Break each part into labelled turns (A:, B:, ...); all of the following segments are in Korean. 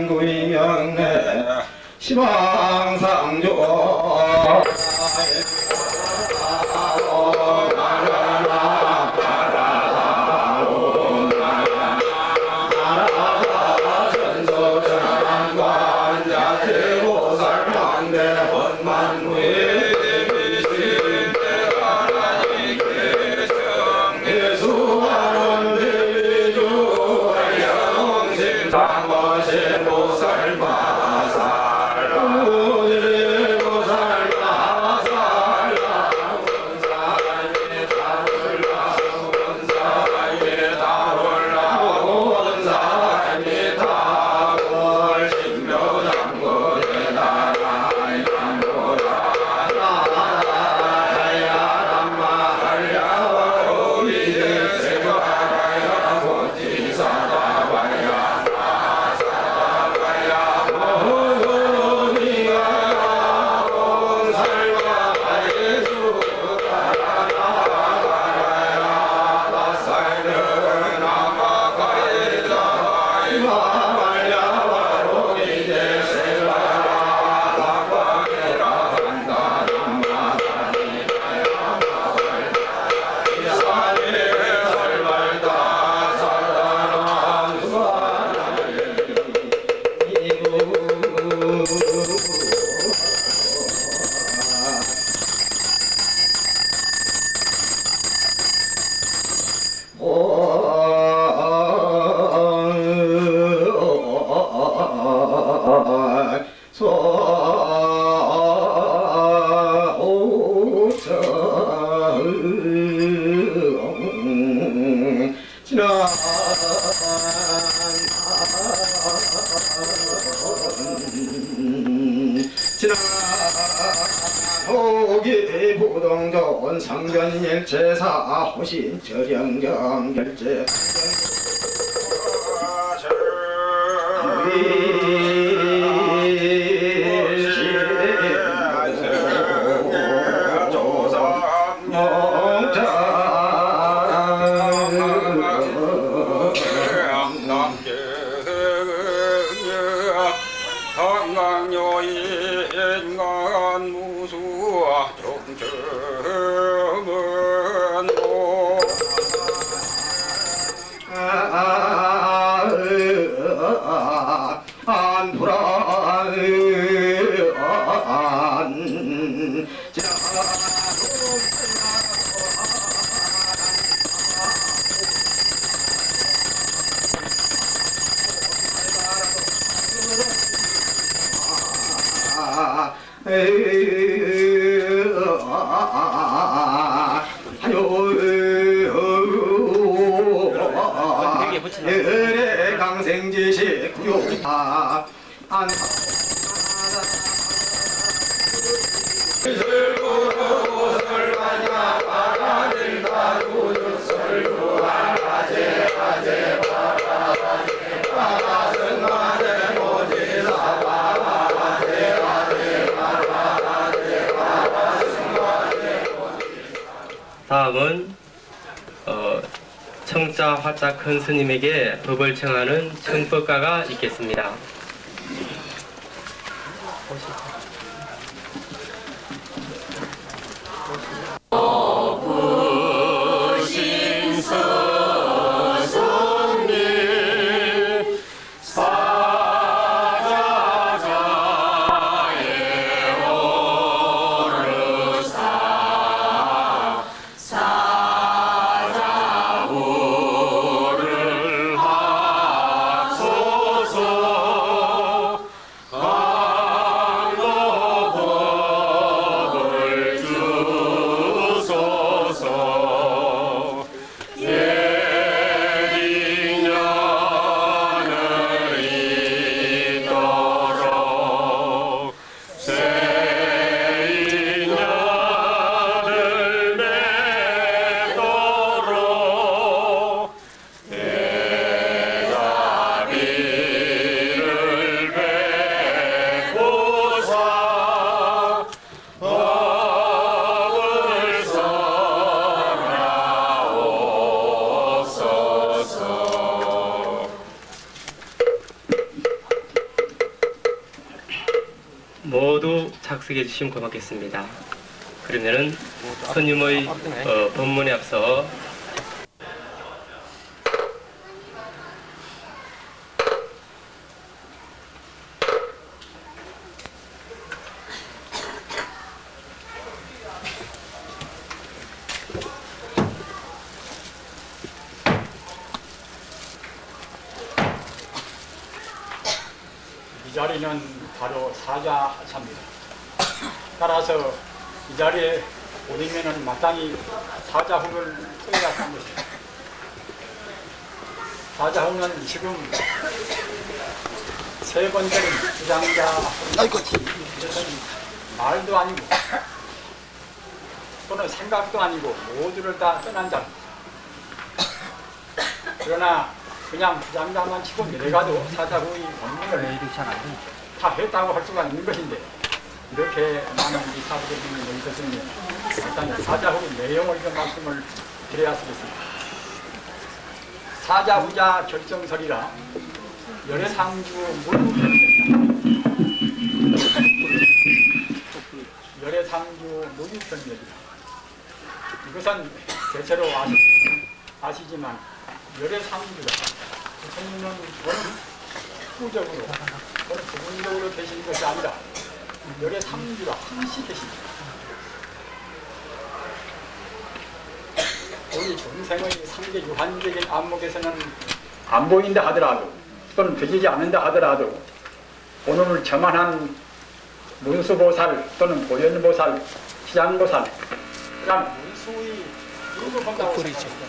A: 지진구이명내 시방상조 지나오기 부동전 상견일제사 호신 저령정 결제 강생지시 구요아 안
B: 다음은 청자 화자 큰 스님에게 법을 청하는 청법가가 있겠습니다.
C: 사자부를 하소서
B: 각색해 주시면 고맙겠습니다. 그러면은 스님의 법문에 앞서
C: 이 자리는 바로 사자하차입니다. 따라서 이 자리에 오리면은 마땅히 사자후를 써야 하는 것입니다. 사자후는 지금 세 번째는 주장자 이것은 말도 아니고 또는 생각도 아니고 모두를 다 떠난 자입니다. 그러나 그냥 주장자만 치고 내려가도 사자후의 법문을 다 했다고 할 수가 있는 것인데 이렇게 많은 이 사부들이 있었으니 일단 사자후의 내용을 좀 말씀을 드려야 하겠습니다. 사자후자 결정설이라 열애상주 무유편입니다. 열애상주 무유편입니다. 이것은 대체로 아시지만 열애상주가 부처님은 후적으로 또는 부분적으로 계시는 것이 아니라 열애상주가 항시 계십니다. 우리 중생의 상대 유한적인 안목에서는 안 보인다 하더라도 또는 되지지 않는다 하더라도 오늘 저만한 문수보살 또는 보현보살, 시장보살 그런 문수의 이름을 본다고 생각합니다.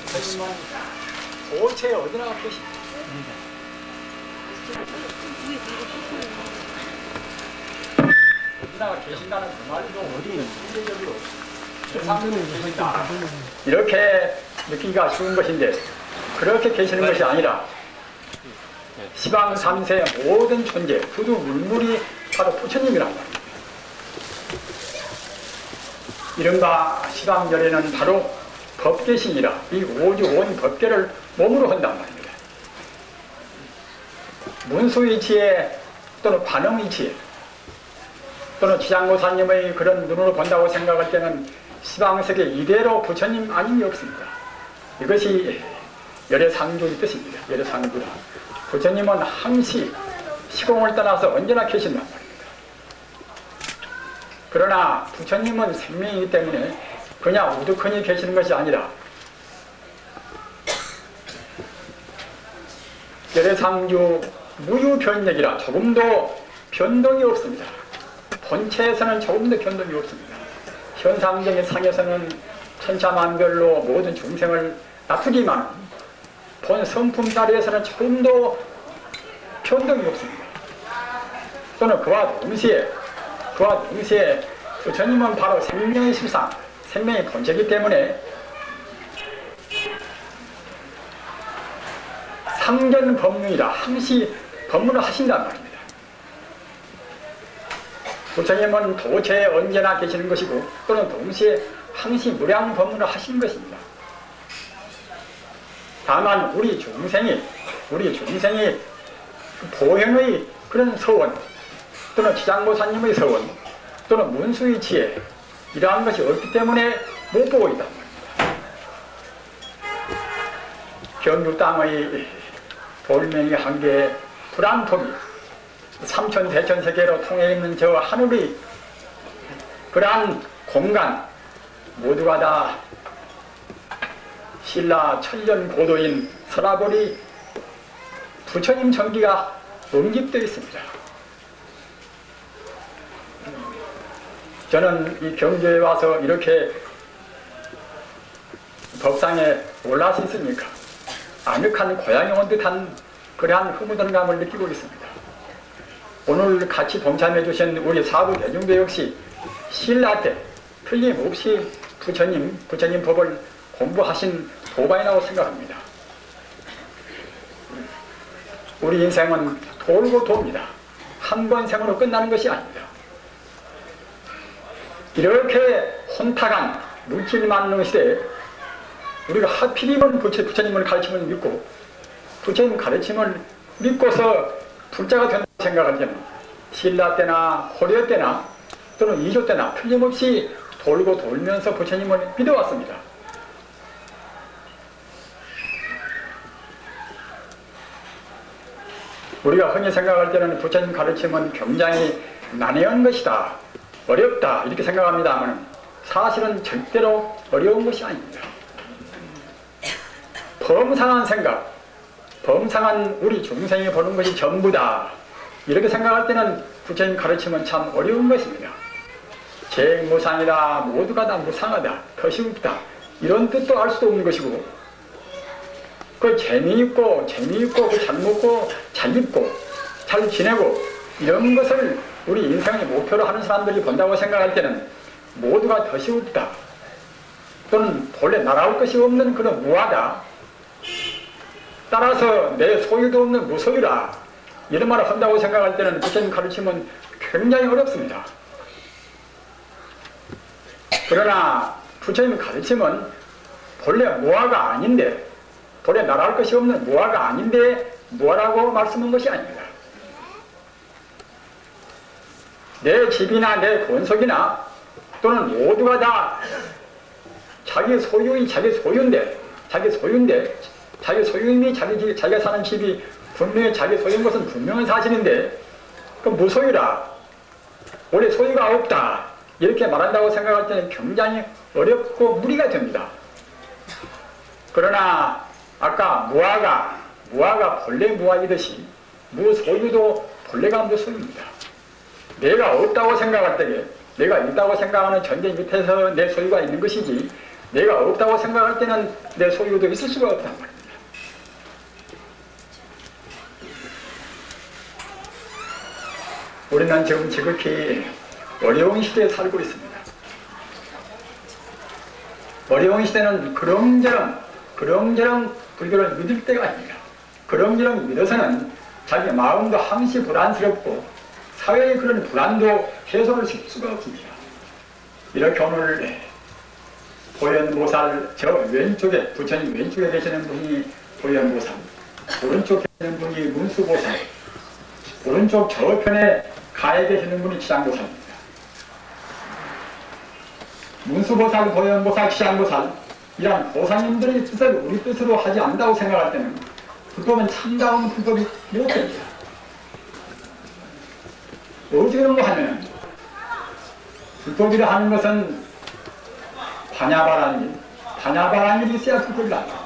C: 선생님은 도체 어디나 계십니다. 어디나 계신다는 그 말도 어디 실제적으로 세상으로 계신다 이렇게 느끼기가 쉬운 것인데 그렇게 계시는 것이 아니라 시방 삼세 모든 존재 두두 물물이 바로 부처님이란 말입니다. 이른바 시방열애는 바로 법계신이라 이 오주 온 법계를 몸으로 한단 말입니다. 문수이치에 또는 반응이치에 또는 지장고사님의 그런 눈으로 본다고 생각할 때는 시방세계 이대로 부처님 아님이 없습니다. 이것이 열애상주의 뜻입니다. 열애상주라. 부처님은 항시 시공을 떠나서 언제나 계신단 말입니다. 그러나 부처님은 생명이기 때문에 그냥 우두커니 계시는 것이 아니라 열애상주 무유변력이라 조금도 변동이 없습니다. 본체에서는 조금도 변동이 없습니다. 현상적인 상에서는 천차만별로 모든 중생을 놔두기만 본 성품 자리에서는 조금도 변동이 없습니다. 또는 그와 동시에 부처님은 바로 생명의 실상, 생명의 본체이기 때문에 상전 법문이라 항시 법문을 하신단 말입니다. 부처님은 도체에 언제나 계시는 것이고 또는 동시에 항시 무량 법문을 하시는 것입니다. 다만 우리 중생이 보행의 그런 서원 또는 지장보사님의 서원 또는 문수의 지혜 이러한 것이 없기 때문에 못 보고 있단 말입니다. 경주 땅의 돌멩이 한 개의 불안법이 삼천 대천 세계로 통해 있는 저 하늘의 그러한 공간 모두가 다 신라 천년 고도인 설화벌이 부처님 전기가 응집되어 있습니다. 저는 이 경주에 와서 이렇게 법상에 올라올 수 있으니까 아늑한 고향에 온 듯한 그러한 흐뭇함을 느끼고 있습니다. 오늘 같이 동참해 주신 우리 사부 대중도 역시 신라 때 틀림없이 부처님 법을 공부하신 도반이라고 생각합니다. 우리 인생은 돌고 돕니다. 한 번 생으로 끝나는 것이 아닙니다. 이렇게 혼탁한 물질만능 시대에 우리가 하필이면 부처님을 가르침을 믿고 부처님 가르침을 믿고서 불자가 된다고 생각할 때는 신라 때나 고려 때나 또는 2조 때나 틀림없이 돌고 돌면서 부처님을 믿어왔습니다. 우리가 흔히 생각할 때는 부처님 가르침은 굉장히 난해한 것이다, 어렵다 이렇게 생각합니다만 사실은 절대로 어려운 것이 아닙니다. 범상한 생각, 범상한 우리 중생이 보는 것이 전부다 이렇게 생각할 때는 부처님 가르침은 참 어려운 것입니다. 재무상이다, 모두가 다 무상하다, 덫이 없다 이런 뜻도 알 수도 없는 것이고, 그 재미있고 그 잘 먹고 잘 입고 잘 지내고 이런 것을 우리 인생의 목표로 하는 사람들이 본다고 생각할 때는 모두가 덫이 없다, 또는 본래 날아올 것이 없는 그런 무하다, 따라서 내 소유도 없는 무소유라 이런 말을 한다고 생각할 때는 부처님 가르침은 굉장히 어렵습니다. 그러나 부처님 가르침은 본래 무아가 아닌데, 본래 날아올 것이 없는 무아가 아닌데 무아라고 말씀한 것이 아닙니다. 내 집이나 내 권속이나 또는 모두가 다 자기 소유인 자기 소유인데 자기 소유임이 자기가 사는 집이 분명히 자기 소유인 것은 분명한 사실인데 그 무소유라, 원래 소유가 없다 이렇게 말한다고 생각할 때는 굉장히 어렵고 무리가 됩니다. 그러나 아까 무아가 본래 무아이듯이 무소유도 본래가 무소유입니다. 내가 없다고 생각할 때에 내가 있다고 생각하는 전제 밑에서 내 소유가 있는 것이지, 내가 없다고 생각할 때는 내 소유도 있을 수가 없단 말입니다. 우리는 지금 지극히 어려운 시대에 살고 있습니다. 어려운 시대는 그런저런 불교를 믿을 때가 아닙니다. 그런저런 믿어서는 자기 마음도 항시 불안스럽고 사회의 그런 불안도 해소를 시킬 수가 없습니다. 이렇게 오늘 보현보살, 저 왼쪽에 부처님 왼쪽에 계시는 분이 보현보살, 오른쪽에 계시는 분이 문수보살, 오른쪽 저편에 가에 계시는 분이 치장보살입니다. 문수보살, 보현보살, 치장보살 이런 보살님들의 뜻을 우리 뜻으로 하지 않는다고 생각할 때는 불법은 참다운 불법이 못 됩니다. 어떻게 그런 거 하면 불법이라 하는 것은 반야바라는 일이 있어야 불법이라 합니다.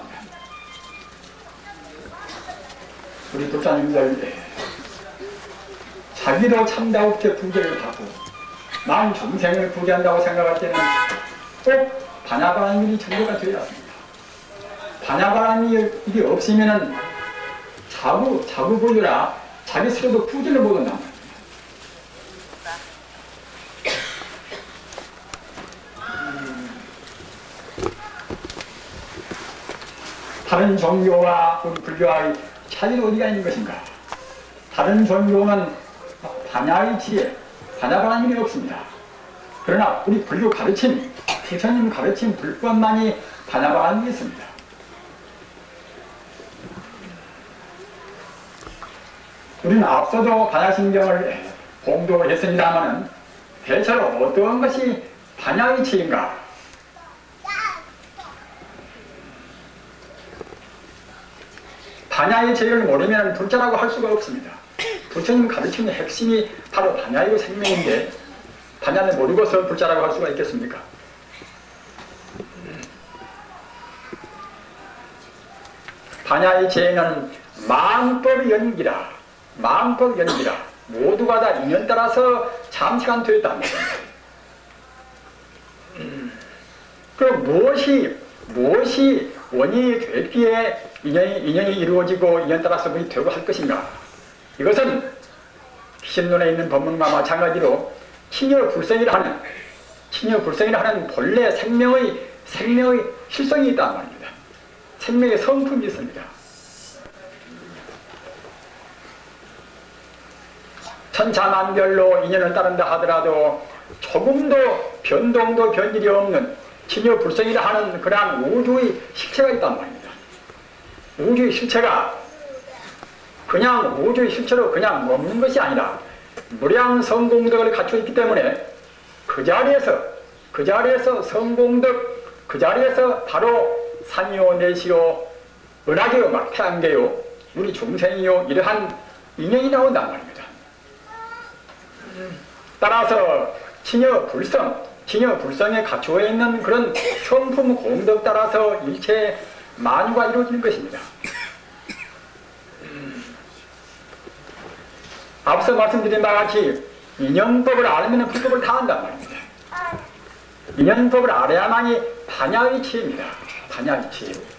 C: 우리 독자님들 자기도 참다웁게 부제를 하고 만 중생을 부제한다고 생각할 때는 꼭 반야바라는 일이 전제가 되어야 합니다. 반야바라는 일이 없으면은 자구 보려라 자기 스스로도 부제를 못한단 말입니다. 다른 종교와 우리 불교와의 차이는 어디가 있는 것인가? 다른 종교는 반야의 지혜, 반야바라는 일이 없습니다. 그러나 우리 불교 가르침, 부처님 가르침 불법만이 반야바라는 일이 있습니다. 우리는 앞서도 반야심경을 공독을 했습니다마는 대체로 어떤 것이 반야의 지혜인가? 반야의 지혜를 모르면 불자라고 할 수가 없습니다. 부처님 가르침의 핵심이 바로 반야의 생명인데 반야를 모르고서 불자라고 할 수가 있겠습니까? 반야의 지혜는 마음법 연기라, 마음법 연기라. 모두가 다 인연 따라서 잠시간 되었단 말입니다. 그럼 무엇이 원인이 됐기에 인연이 이루어지고 인연 따라서 그이 되고 할 것인가? 이것은 신론에 있는 법문과 마찬가지로 친여불생이라 하는 본래 생명의 실성이 있단 말입니다. 생명의 성품이 있습니다. 천차만별로 인연을 따른다 하더라도 조금도 변동도 변질이 없는 친여불생이라 하는 그러한 우주의 실체가 있단 말입니다. 우주의 실체가 그냥 우주의 실체로 그냥 머무는 것이 아니라 무량 성공덕을 갖추어 있기 때문에 그 자리에서 성공덕, 그 자리에서 바로 산이요 내시요 은하계요 막 태양계요 우리 중생이요 이러한 인연이 나온단 말입니다. 따라서 진여불성에 갖추어 있는 그런 성품 공덕 따라서 일체 만유가 이루어지는 것입니다. 앞서 말씀드린 바와 같이 인연법을 알면 불법을 다 한단 말입니다. 인연법을 알아야만이 반야이치입니다. 반야이치.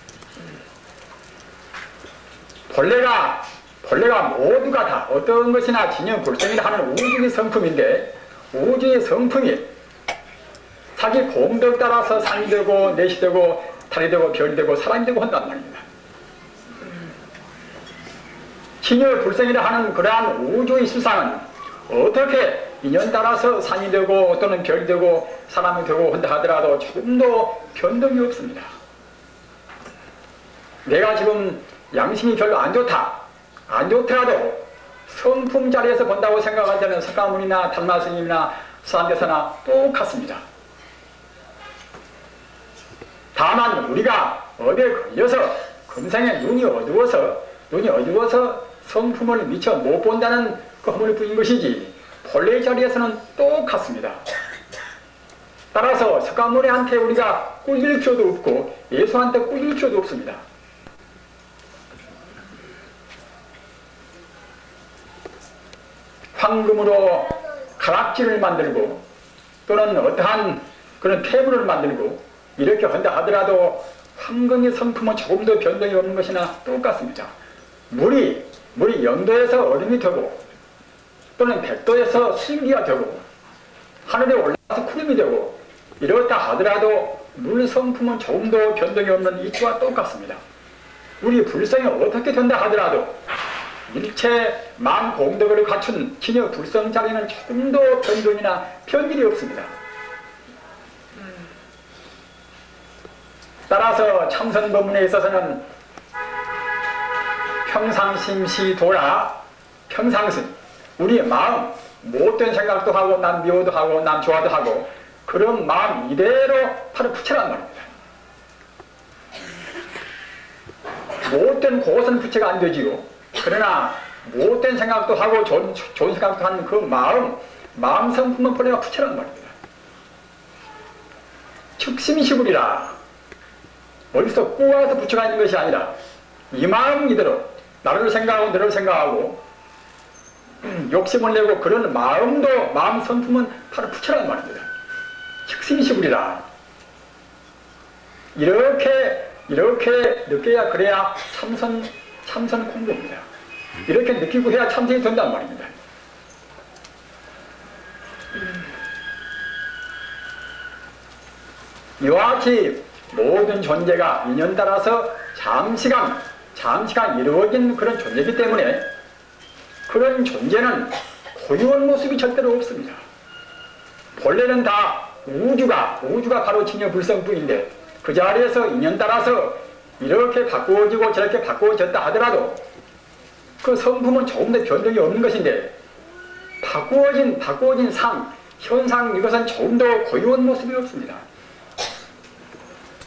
C: 본래가 모두가 다 어떤 것이나 진여불성이라 하는 우주의 성품인데 우주의 성품이 자기 공덕 따라서 산이 되고 넷이 되고 달이 되고 별이 되고 사람이 되고 한단 말입니다. 진여불성이라 하는 그러한 우주의 실상은 어떻게 인연 따라서 산이 되고 또는 별이 되고 사람이 되고 한다 하더라도 조금도 변동이 없습니다. 내가 지금 양심이 별로 안 좋더라도 성품 자리에서 본다고 생각할 때는 석가모니나 달마스님이나 수산대사나 똑같습니다. 다만 우리가 어디에 걸려서 금생에 눈이 어두워서 성품을 미처 못 본다는 그 허물 뿐인 것이지 본래의 자리에서는 똑같습니다. 따라서 석가모니한테 우리가 꿀릴 필요도 없고 예수한테 꿀릴 필요도 없습니다. 황금으로 가락지를 만들고 또는 어떠한 그런 태물을 만들고 이렇게 한다 하더라도 황금의 성품은 조금도 변동이 없는 것이나 똑같습니다. 물이 영도에서 얼음이 되고 또는 백도에서 수증기가 되고 하늘에 올라가서 구름이 되고 이렇다 하더라도 물 성품은 조금도 변동이 없는 이치와 똑같습니다. 우리 불성이 어떻게 된다 하더라도 일체 만공덕을 갖춘 진여불성 자리는 조금도 변동이나 변질이 없습니다. 따라서 참선법문에 있어서는 평상심시도라 평상심 우리의 마음 못된 생각도 하고 남 미워도 하고 남 좋아도 하고 그런 마음 이대로 바로 부처란 말입니다. 못된 그것은 부처가 안 되지요. 그러나 못된 생각도 하고 좋은 생각도 하는 그 마음 성품은 본래가 부처란 말입니다. 즉심시구리라 어디서 꾸와서 부처가 있는 것이 아니라 이 마음 이대로 나를 생각하고 너를 생각하고 욕심을 내고 그런 마음 성품은 바로 부처란 말입니다. 즉심시구리라 이렇게 느껴야 그래야 참선 공부입니다. 이렇게 느끼고 해야 참선이 된단 말입니다. 이와 같이 모든 존재가 인연 따라서 잠시간 이루어진 그런 존재이기 때문에 그런 존재는 고유한 모습이 절대로 없습니다. 본래는 다 우주가 바로 진여불성뿐인데 그 자리에서 인연 따라서 이렇게 바꾸어지고 저렇게 바꾸어졌다 하더라도 그 성품은 조금도 변동이 없는 것인데 바꾸어진 현상 이것은 조금도 고유한 모습이 없습니다.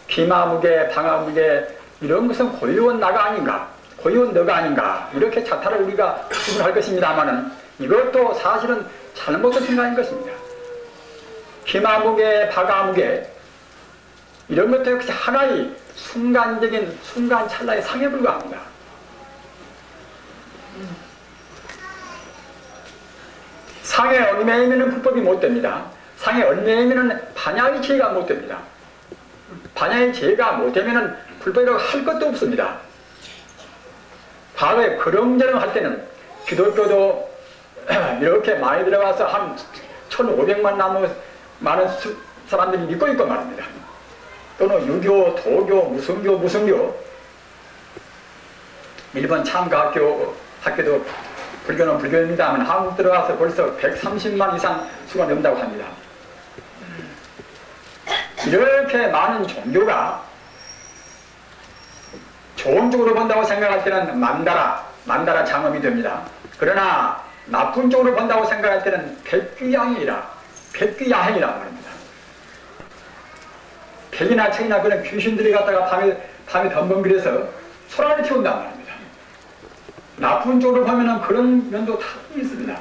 C: 비마무게, 방아무게 이런 것은 고유한 나가 아닌가 고유한 너가 아닌가 이렇게 자타를 우리가 구분할 것입니다마는 이것도 사실은 잘못된 생각인 것입니다. 비마무게, 방아무게 이런 것도 역시 하나의 순간 찰나의 상에 불과합니다. 상에 얽매이면 불법이 못됩니다. 상에 얽매이면 반야의 죄가 못됩니다. 반야의 죄가 못되면 불법이라고 할 것도 없습니다. 과거에 그렁저렁 할 때는 기독교도 이렇게 많이 들어가서 한 1500만 많은 사람들이 믿고 있고 말입니다. 또는 유교, 도교, 무슨교 일본 참가학교도 불교는 불교입니다만 한국 들어가서 벌써 130만 이상 수가 넘는다고 합니다. 이렇게 많은 종교가 좋은 쪽으로 본다고 생각할 때는 만다라 장엄이 됩니다. 그러나 나쁜 쪽으로 본다고 생각할 때는 백귀양이라 백귀야행이란 말입니다. 백이나 청이나 그런 귀신들이 갖다가 밤에 덤벙거려서 소란을 튀운단 말입니다. 나쁜 쪽으로 보면은 그런 면도 다 있습니다.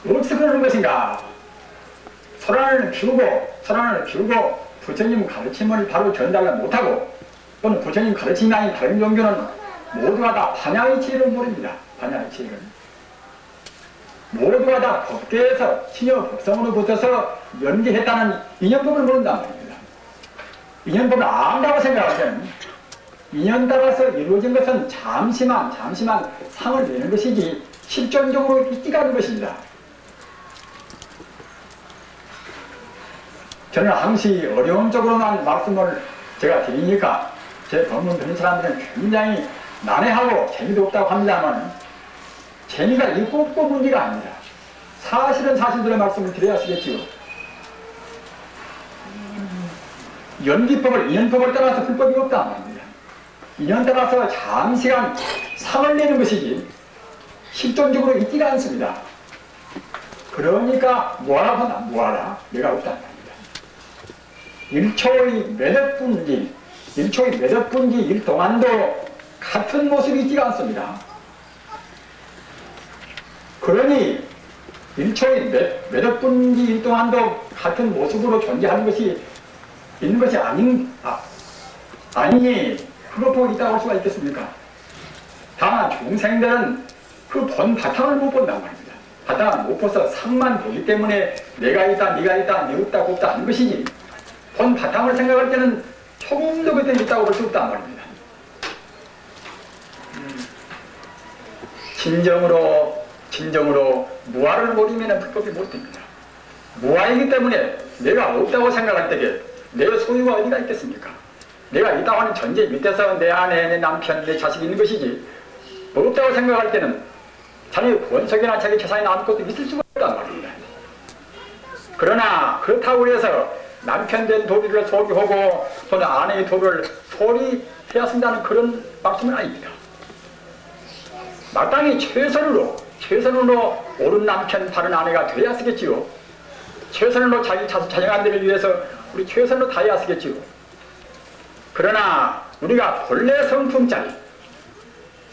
C: 어디서 그러는 것인가? 소란을 피우고 부처님 가르침을 바로 전달을 못하고 또는 부처님 가르침이 아닌 다른 종교는 모두가 다 반야이치를 모릅니다. 반야이치를. 모두가 다 법계에서 신여 법성으로 붙어서 연기했다는 인연법을 모른단 말입니다. 인연법을 안다고 생각할 때는 인연 따라서 이루어진 것은 잠시만 상을 내는 것이지 실존적으로 있지가 않은 것입니다. 저는 항시 어려운 쪽으로만 말씀을 제가 드리니까 제 법문 듣는 사람들은 굉장히 난해하고 재미도 없다고 합니다만 재미가 있고 없고 문제가 아닙니다. 사실은 사실대로 말씀을 드려야 하시겠지요. 인연법을 따라서 불법이 없다 말입니다. 인연 따라서 잠시간 상을 내는 것이지 실존적으로 있지가 않습니다. 그러니까 뭐하라 내가 없다 말입니다. 1초의 몇 억 분기 1 동안도 같은 모습이 있지가 않습니다. 그러니 1초의 몇 억 분기 1 동안도 같은 모습으로 존재하는 것이 있는 것이 아니니 그것 보고 있다고 할 수가 있겠습니까? 다만 중생들은 그 본 바탕을 못 본단 말입니다. 바탕을 못 봐서 상만 보기 때문에 내가 있다, 네가 있다, 네 없다, 없다 하는 것이지 본 바탕을 생각할 때는 조금도 그때 있다고 볼 수 없단 말입니다. 진정으로 무아를 모르면 불법이 못 됩니다. 무아이기 때문에 내가 없다고 생각할 때에 내 소유가 어디가 있겠습니까? 내가 있다고 하는 전제 밑에서 내 아내, 내 남편, 내 자식이 있는 것이지 없다고 생각할 때는 자기 권속이나 자기 재산이나 아무것도 있을 수가 없단 말입니다. 그러나 그렇다고 해서 남편 된 도리를 소리하고 또는 아내의 도리를 소리해야 쓴다는 그런 말씀은 아닙니다. 마땅히 최선으로 옳은 남편 바른 아내가 되어야 쓰겠지요. 최선으로 자기 자녀간들을 위해서 우리 최선으로 다해야 쓰겠지요. 그러나 우리가 본래 성품짜리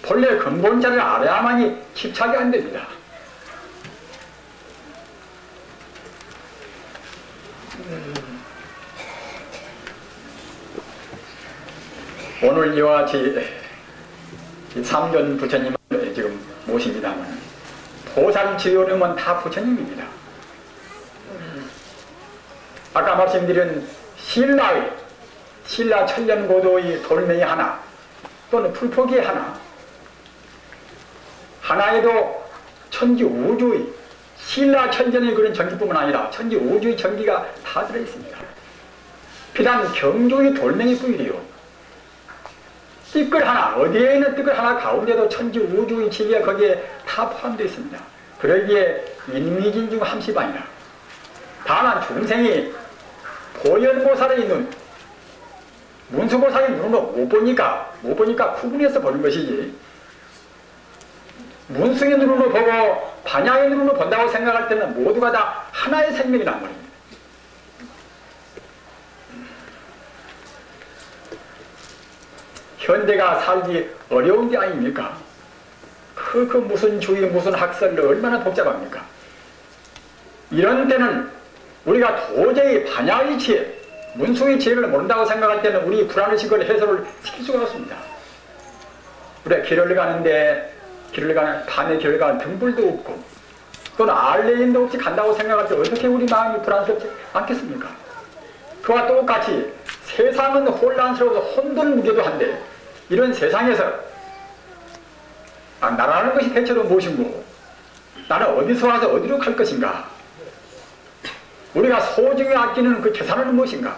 C: 본래 근본자를 알아야만이 집착이 안 됩니다. 오늘 이와 같이 삼전 부처님을 지금 모십니다만 보살지요름은 다 부처님입니다. 아까 말씀드린 신라 천년고도의 돌멩이 하나 또는 풀포기 하나에도 천지 우주의 신라 천전의 그런 전기뿐만 아니라 천지 우주의 전기가 다 들어있습니다. 비단 경주의 돌멩이 뿐이요. 띠끌 하나, 어디에 있는 띠끌 하나 가운데도 천지 우주의 진리가 거기에 다 포함되어 있습니다. 그러기에 인미진중 함시반이라. 다만 중생이 보현보살의 눈, 문수보살의 눈으로 못 보니까 구분해서 보는 것이지 문수의 눈으로 보고 반야의 눈으로 본다고 생각할 때는 모두가 다 하나의 생명이란 말입니다. 현대가 살기 어려운 게 아닙니까? 그 무슨 주의 무슨 학설로 얼마나 복잡합니까? 이런 때는 우리가 도저히 반야의 지혜, 문수의 지혜를 모른다고 생각할 때는 우리 불안의식 걸 해소를 시킬 수가 없습니다. 우리가 밤에 길을 가는 등불도 없고 또는 알레인도 없이 간다고 생각할 때 어떻게 우리 마음이 불안스럽지 않겠습니까? 그와 똑같이 세상은 혼란스러워서 혼돈무계도 한데 이런 세상에서 나라는 것이 대체로 무엇인고 나는 어디서 와서 어디로 갈 것인가 우리가 소중히 아끼는 그 재산은 무엇인가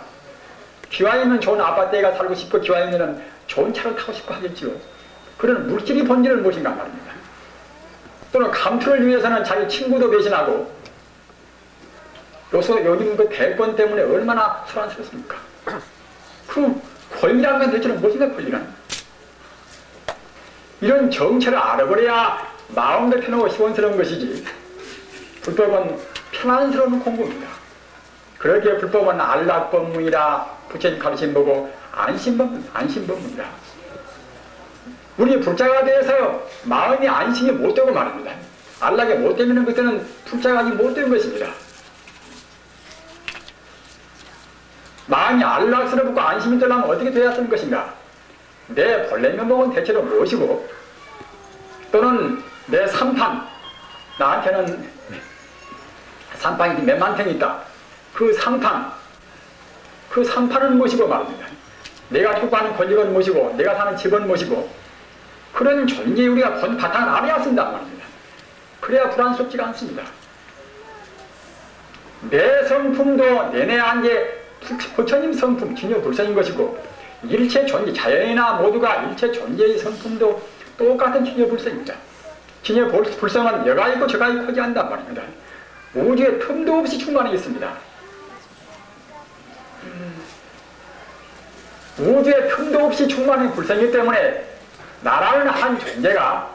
C: 기왕이면 좋은 아파트에 살고 싶고 기왕이면 좋은 차를 타고 싶고 하겠지요. 그런 물질이 본질은 무엇인가 말입니다. 또는 감투를 위해서는 자기 친구도 배신하고 요즘 그 대권 때문에 얼마나 소란스럽습니까? 그 권리라는 건 대체로 무엇인가 권리란 이런 정체를 알아버려야 마음도 편하고 시원스러운 것이지 불법은 편안스러운 공부입니다. 그러기에 불법은 안락법문이라 부처님 가르침 보고 안심법문이다. 우리 불자가 대해서 마음이 안심이 못되고 말입니다. 안락이 못되면 그때는 불자각이 못된 것입니다. 마음이 안락스럽고 안심이 되려면 어떻게 되어야 하는 것인가? 내 본래 면목은 대체로 무엇이고 또는 내 삼판, 나한테는 삼판이 몇만 평이 있다. 그 삼판은 무엇이고 말입니다. 내가 추구하는 권력은 무엇이고 내가 사는 집은 무엇이고 그런 존재에 우리가 바탕을 알아야 쓴단 말입니다. 그래야 불안스럽지가 않습니다. 내 성품도 내내 한게 부처님 성품, 진여 불성인 것이고 일체 존재, 자연이나 모두가 일체 존재의 성품도 똑같은 진여 불성입니다. 진여 불성은 여가 있고 저가 있고 하지 않단 말입니다. 우주에 틈도 없이 충만해 있습니다. 우주에 틈도 없이 충만한 불성이기 때문에 나라는 한 존재가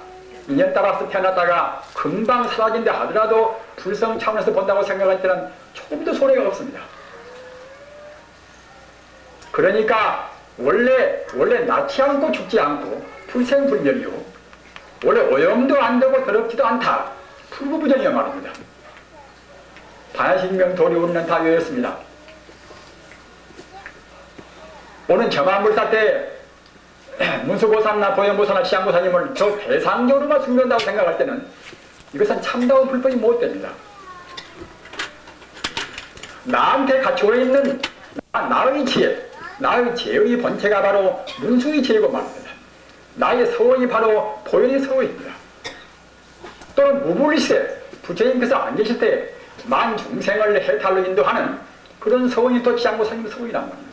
C: 인연 따라서 태어났다가 금방 사라진다 하더라도 불성 차원에서 본다고 생각할 때는 조금도 손해가 없습니다. 그러니까 원래 낳지 않고 죽지 않고 불생불멸이요. 원래 오염도 안 되고 더럽지도 않다. 불구부정이야 말입니다. 반야신명 도리 우리는 다 외웠습니다. 오늘 점안불사 때 문수보살나 보현보살나 시향보살님을 저 대상적으로만 숨긴다고 생각할 때는 이것은 참다운 불법이 못 됩니다. 나한테 갖추어 있는 나의 지혜, 나의 지혜의 본체가 바로 문수의 지혜고 말입니다. 나의 서원이 바로 보현의 서원입니다. 또는 무불리세, 부처님께서 안 계실 때 만중생을 해탈로 인도하는 그런 서원이 또 시향보살님의 서원이란 말입니다.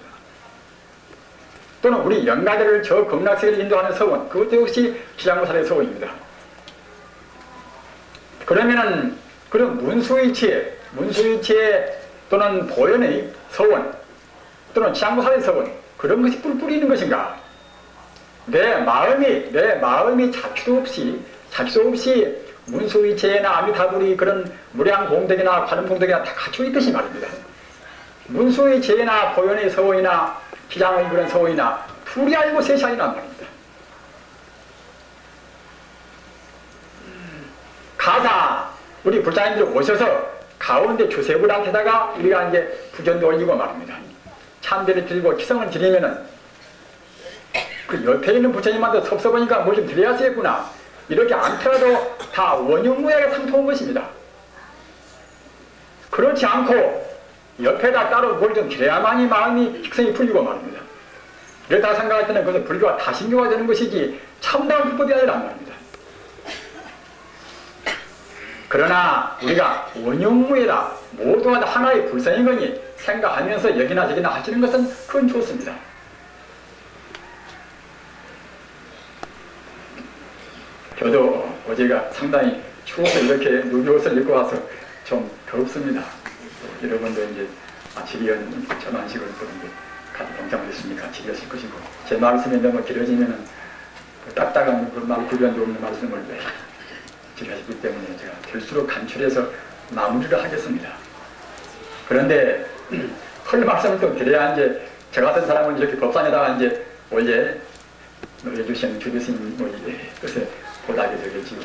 C: 또는 우리 영가들을 저 극락세계를 인도하는 서원, 그것도 역시 시향보살의 서원입니다. 그러면은 그런 문수의 지혜 또는 보현의 서원 또는 시향보살의 서원 그런 것이 뿔뿔이 있는 것인가? 내 마음이 자취도 없이 문수의 지혜나 아미타불이 그런 무량공덕이나 관음공덕이나 다 갖추어 있듯이 말입니다. 문수의 지혜나 보현의 서원이나 기장의 그런 서원이나 둘이 아니고 셋이 아니란 말입니다. 가사 우리 불자님들 오셔서 가운데 주세불한테다가 우리가 이제 부전도 올리고 말입니다. 참배를 드리고 기성을 드리면은 그 옆에 있는 부처님한테 섭섭하니까 뭘 좀 드려야겠구나 이렇게 않더라도 다 원흉무약에 상통한 것입니다. 그렇지 않고 옆에다 따로 뭘 좀 드려야만이 마음이 식성이 풀리고 말입니다. 이렇다 생각할 때는 그것은 불교가 다신교가 되는 것이지 참다운 불법이 아니란 말입니다. 그러나 우리가 원흉무이라 모두가 다 하나의 불성인 거니 생각하면서 여기나 저기나 하시는 것은 그건 좋습니다. 저도 어제가 상당히 추워서 이렇게 누비옷을 입고 와서 좀 덥습니다. 여러분도 이제 질의원 전환식을 또 이제 같이 동참을 했으니까 질의하실 것이고 제 말씀이 너무 길어지면은 딱딱한 그 말 구변도 없는 말씀을 질의하시기 때문에 제가 될수록 간추려서 마무리를 하겠습니다. 그런데 헐 말씀을 또 드려야 이제 저 같은 사람은 이렇게 법상에다가 이제 원래 노래해주신 주교스님 뜻에 보답이 되겠지요.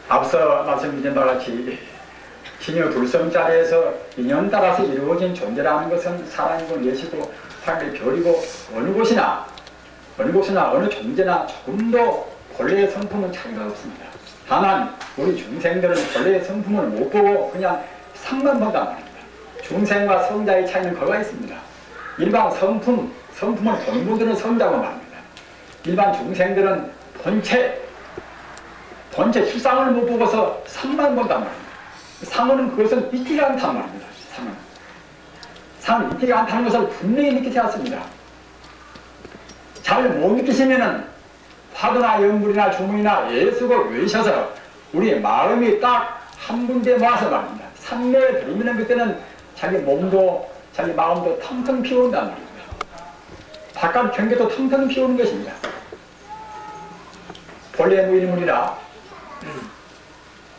C: 앞서 말씀드린 바와 같이 진여 불성자리에서 인연 따라서 이루어진 존재라는 것은 사람이고 예시고 삶의 별이고 어느 곳이나 어느 존재나 조금도 본래의 성품은 차이가 없습니다. 다만 우리 중생들은 본래의 성품을 못 보고 그냥 상만 본단 말입니다. 중생과 성자의 차이는 거가 있습니다. 일반 성품을 본분들은 성자고 말합니다. 일반 중생들은 본체 실상을 못 보고서 상만 본단 말입니다. 상은 그것은 있지가 않단 말입니다. 상은 있지가 않다는 것을 분명히 느끼지 않습니다. 잘 못 느끼시면은 화두나 영불이나 주문이나 예수를 외셔서 우리 마음이 딱 한 군데 모아서 말입니다. 산매를 들이면 그때는 자기 몸도 자기 마음도 텅텅 비어온단 말입니다. 바깥 경계도 텅텅 비우는 것입니다. 본래 무일문이라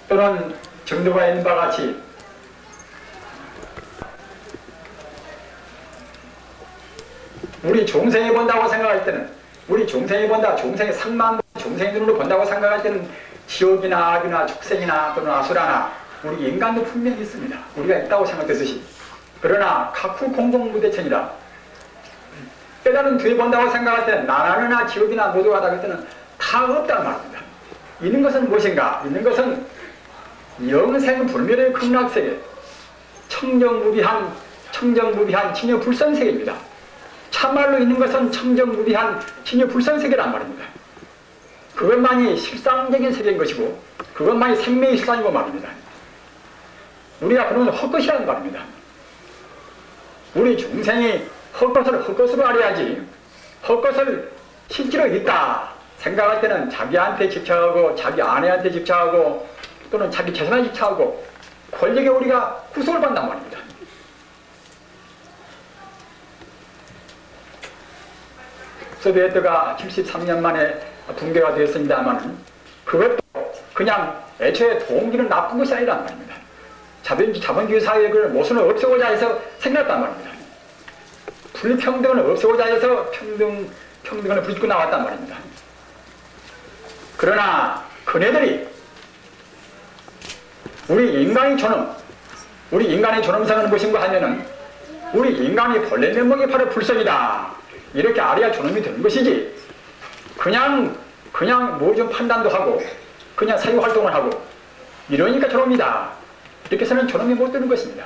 C: 또는 정도가 있는 바와 같이 우리 종생이 본다고 생각할 때는 우리 종생이 본다, 종생의 상만 종생의 눈으로 본다고 생각할 때는 지옥이나 악이나 축생이나 또는 아수라나 우리 인간도 분명히 있습니다. 우리가 있다고 생각되듯이. 그러나 각후 공공무대천이라 깨달은 뒤에 본다고 생각할 때는 나라나 지옥이나 모두가 다 그때는 다 없다는 말입니다. 있는 것은 무엇인가? 있는 것은 영생 불멸의 극락세계, 청정무비한 진여 불선세계입니다. 참말로 있는 것은 청정무비한 진여 불선세계란 말입니다. 그것만이 실상적인 세계인 것이고 그것만이 생명의 실상이고 말입니다. 우리가 그러면 헛것이라는 말입니다. 우리 중생이 헛것을 헛것으로 알아야지 헛것을 실제로 있다 생각할 때는 자기한테 집착하고 자기 아내한테 집착하고 또는 자기 재산에 집착하고 권력에 우리가 구속을 받는단 말입니다. 소비에트가 73년 만에 붕괴가 되었습니다만 그것도 그냥 애초에 동기는 나쁜 것이 아니란 말입니다. 자본주의 사회의 그 모순을 없애고자 해서 생겼단 말입니다. 불평등을 없애고자 해서 평등을 부딪고 나왔단 말입니다. 그러나 그네들이 우리 인간의 존엄성은 무엇인가 하면은 우리 인간이 본래 면목이 바로 불성이다. 이렇게 알아야 존엄이 되는 것이지 그냥 뭐 좀 판단도 하고 그냥 사유활동을 하고 이러니까 존엄이다. 이렇게 해서는 존엄이 못 되는 것입니다.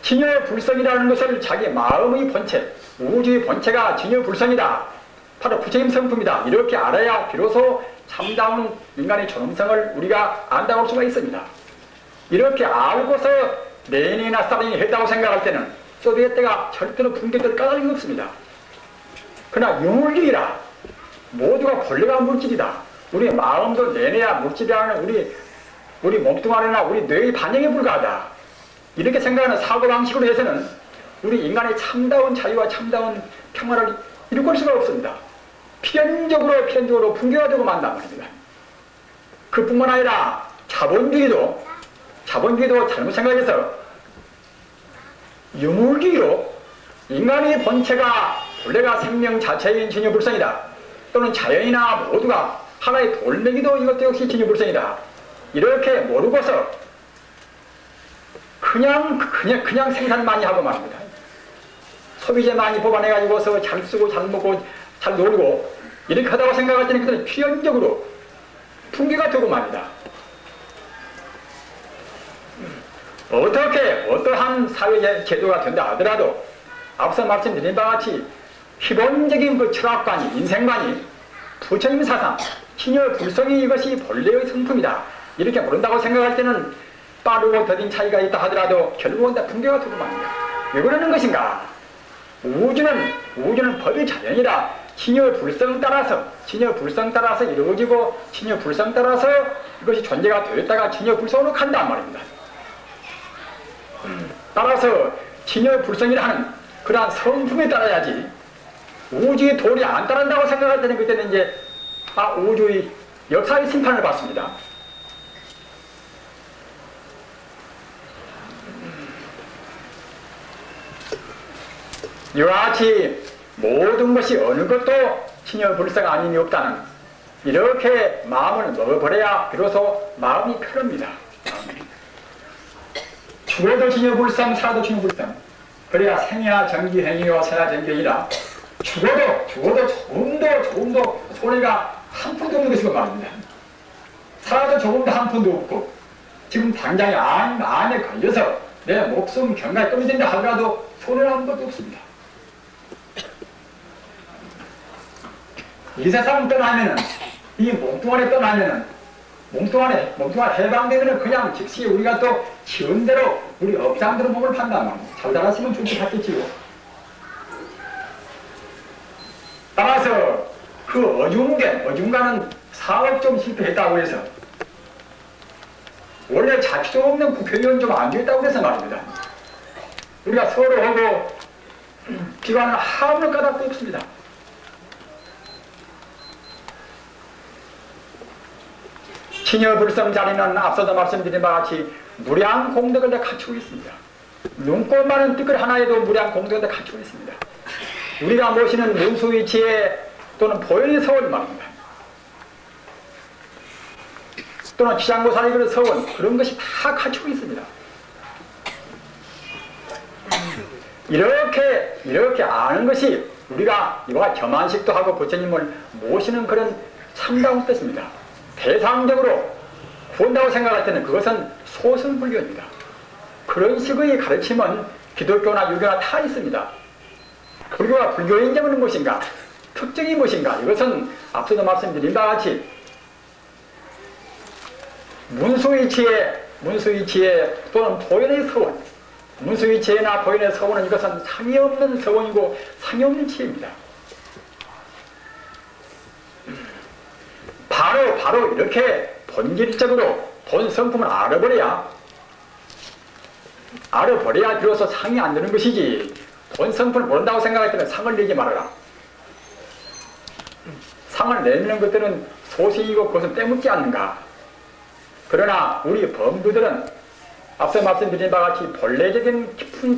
C: 진여의 불성이라는 것을 자기 마음의 본체, 우주의 본체가 진여의 불성이다. 바로 부처님 성품이다. 이렇게 알아야 비로소 참다운 인간의 존엄성을 우리가 안다고 할 수가 있습니다. 이렇게 알고서 레닌이나 스탈린이 했다고 생각할 때는 소비에트가 절대로 붕괴될 까닭이 없습니다. 그러나 유물질이라 모두가 본래가 물질이다. 우리 마음도 내내야 물질이라는 우리 몸뚱아리나 우리 뇌의 반영에 불과하다. 이렇게 생각하는 사고방식으로 해서는 우리 인간의 참다운 자유와 참다운 평화를 이룰 수가 없습니다. 필연적으로 붕괴가 되고 만단 말입니다. 그뿐만 아니라 자본주의도 잘못 생각해서 유물주의로 인간의 본체가 본래가 생명 자체인 진여불성이다. 또는 자연이나 모두가 하나의 돌멩이도 이것도 역시 진여불성이다. 이렇게 모르고서 그냥 생산 많이 하고 말입니다. 소비재 많이 뽑아내가지고서 잘 쓰고 잘 먹고 잘 놀고 이렇게 하다고 생각할 때는 그들은 필연적으로 붕괴가 되고 말입니다. 어떠한 사회 제도가 된다 하더라도 앞서 말씀드린 바와 같이 기본적인 그 철학관이, 인생관이 부처님 사상, 신여 불성이 이것이 본래의 성품이다. 이렇게 모른다고 생각할 때는 빠르고 더딘 차이가 있다 하더라도 결국은 다 붕괴가 되고 말입니다. 왜 그러는 것인가? 우주는 법의 자연이라 신여 불성 따라서 이루어지고 신여 불성 따라서 이것이 존재가 되었다가 신여 불성으로 간단 말입니다. 따라서 진여 불성이라는 그러한 성품에 따라야지 우주의 도리 안 따른다고 생각할 때는 그때는 이제 우주의 역사의 심판을 받습니다. 이와 같이 모든 것이 어느 것도 진여 불성 아님이 없다는 이렇게 마음을 먹어버려야 비로소 마음이 편합니다. 죽어도 진여불상, 살아도 진여불상. 그래야 생이나 정기, 행위와 생이나 정기이라 죽어도 조금도 손해가 한 푼도 없는 것이고 말입니다. 살아도 조금도 한 푼도 없고 지금 당장에 암에 걸려서 내 목숨 경과에 떨어진다 하더라도 손해는 한 것도 없습니다. 이 세상 떠나면은 이 몸뚱아리 떠나면은 몸뚱아리 해방되면은 그냥 즉시 우리가 또 지은대로 우리 업장대로 몸을 판단 말입니다. 잘 달았으면 좋게 받겠지요. 따라서 그 어중간은 사업 좀 실패했다고 해서 원래 자취도 없는 국회의원 좀 안 되었다고 해서 말입니다. 우리가 서로 하고 기관은 아무런 까닭도 없습니다. 친여불성 자리는 앞서도 말씀드린 바와 같이 무량 공덕을 다 갖추고 있습니다. 눈꼴만한 뜻글 하나에도 무량 공덕을 다 갖추고 있습니다. 우리가 모시는 문수위치에 또는 보현의 서원 말입니다. 또는 기장고사의 그런 서원, 그런 것이 다 갖추고 있습니다. 이렇게 아는 것이 우리가 이와 겸한식도 하고 부처님을 모시는 그런 참다운 뜻입니다. 대상적으로 구한다고 생각할 때는 그것은 소승불교입니다. 그런 식의 가르침은 기독교나 유교나 다 있습니다. 불교가 불교의 인정은 무엇인가? 특징이 무엇인가? 이것은 앞서도 말씀드린 바와 같이 문수위치에 또는 보현의 서원, 문수위치에나 보현의 서원은 이것은 상이 없는 서원이고 상이 없는 치입니다. 바로 이렇게 본질적으로 본 성품을 알아버려야 비로소 상이 안 되는 것이지, 본 성품을 모른다고 생각할 때는 상을 내지 말아라. 상을 내는 것들은 소식이고 그것은 때묻지 않는가. 그러나 우리 범부들은 앞서 말씀드린 바와 같이 본래적인 깊은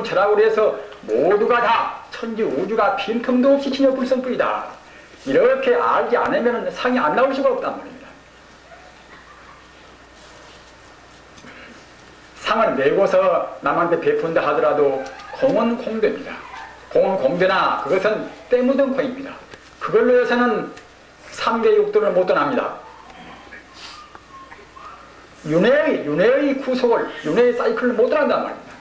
C: 철학으로 해서 모두가 다 천지 우주가 빈틈도 없이 친여불성뿐이다. 이렇게 알지 않으면 상이 안 나올 수가 없단 말입니다. 상을 내고서 남한테 베푼다 하더라도 공은 공대입니다. 공은 공대나 그것은 때묻은 공입니다. 그걸로 해서는 3계 육도를 못 떠납니다. 윤회의 구속을, 윤회의 사이클을 못 떠난단 말입니다.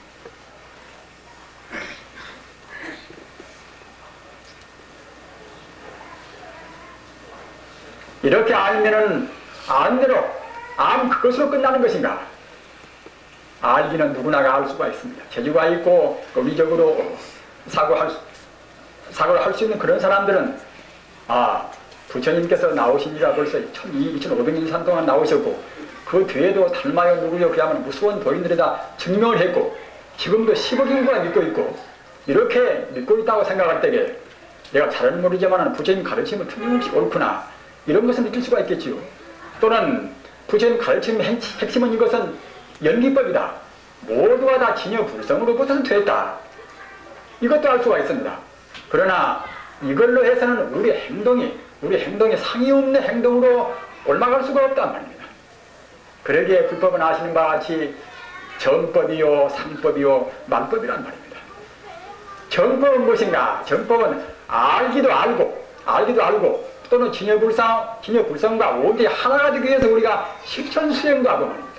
C: 이렇게 알면은 아는 대로 그것으로 끝나는 것인가? 알기는 누구나가 알 수가 있습니다. 재주가 있고 의리적으로 사고를 할 수 있는 그런 사람들은 부처님께서 나오신 지가 벌써 2500년 이상 동안 나오셨고 그 뒤에도 달마여 누구여 그야말로 무수한 도인들에다 증명을 했고 지금도 10억 인구가 믿고 있고 이렇게 믿고 있다고 생각할 때에 내가 잘은 모르지만 부처님 가르침은 틀림없이 옳구나 이런 것을 느낄 수가 있겠지요. 또는 부처님 가르침의 핵심은 이것은 연기법이다. 모두가 다 진여불성으로부터는 됐다. 이것도 알 수가 있습니다. 그러나 이걸로 해서는 우리 행동이 상이 없는 행동으로 올라갈 수가 없단 말입니다. 그러기에 불법은 아시는 바와 같이 정법이요, 상법이요, 만법이란 말입니다. 정법은 무엇인가? 정법은 알기도 알고 또는 진여불성과 온전히 하나가 되기 위해서 우리가 실천 수행도 하고 말입니다.